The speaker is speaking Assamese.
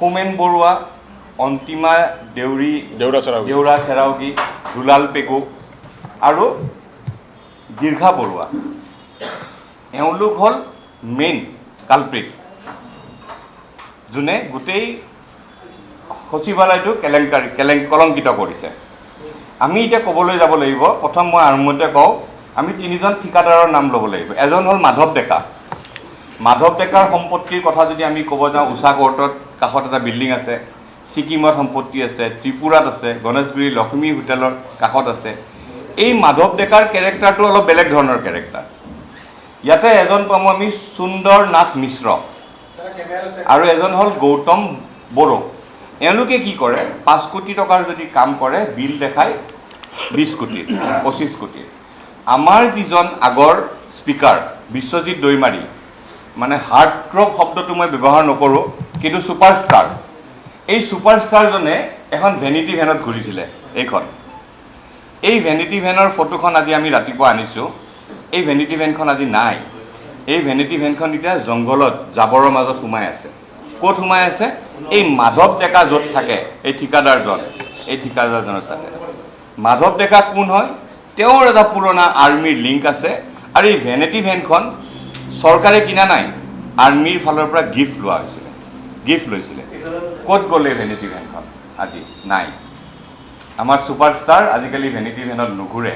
হোমেন বৰুৱা, অন্তিমা দেউৰা চেৰাউগী, দুলাল পেগু আৰু দীৰ্ঘা বৰুৱা, এওঁলোক হ'ল মেইন কালপ্ৰিট, যোনে গোটেই সচিবালয়টো কলংকিত কৰিছে। আমি এতিয়া ক'বলৈ যাব লাগিব, প্ৰথম মই আৰম্ভতে কওঁ, আমি তিনিজন ঠিকাদাৰৰ নাম ল'ব লাগিব। এজন হ'ল মাধৱ ডেকা। মাধৱ ডেকাৰ সম্পত্তিৰ কথা যদি আমি ক'ব যাওঁ, উষা কোৰ্টত কাষত এটা বিল্ডিং আছে, ছিকিমত সম্পত্তি আছে, ত্ৰিপুৰাত আছে, গণেশগুৰি লক্ষ্মী হোটেলৰ কাষত আছে। এই মাধৱ ডেকাৰ কেৰেক্টাৰটো অলপ বেলেগ ধৰণৰ কেৰেক্টাৰ। ইয়াতে এজন পাম আমি সুন্দৰ নাথ মিশ্ৰ আৰু এজন হ'ল গৌতম বড়ো। এওঁলোকে কি কৰে, 5 কোটি টকাৰ যদি কাম কৰে, বিল দেখায় 20 কোটিৰ, 25 কোটিৰ। আমাৰ যিজন আগৰ স্পীকাৰ বিশ্বজিৎ দৈমাৰী, মানে হাৰ্ট থ্ৰব শব্দটো মই ব্যৱহাৰ নকৰোঁ, কিন্তু ছুপাৰষ্টাৰ, এই ছুপাৰষ্টাৰজনে এখন ভেনিটি ভেনত ঘূৰিছিলে। এই ভেনিটি ভেনৰ ফটোখন আজি আমি ৰাতিপুৱা আনিছোঁ। এই ভেনিটি ভেনখন আজি নাই। এই ভেনিটি ভেনখন এতিয়া জংঘলত জাবৰৰ মাজত সোমাই আছে। ক'ত সোমাই আছে? এই মাধৱ ডেকা য'ত থাকে, এই ঠিকাদাৰজনৰ তাতে। মাধৱ ডেকা কোন হয়? তেওঁৰ এটা পুৰণা আৰ্মিৰ লিংক আছে। আৰু এই ভেনিটি ভেনখন চৰকাৰে কিনা নাই, আৰ্মিৰ ফালৰ পৰা গিফ্ট লৈছিলে। ক'ত গ'লে ভেনিটি ভেনখন? আজি নাই। আমাৰ ছুপাৰষ্টাৰ আজিকালি ভেনিটি ভেনত নুঘূৰে।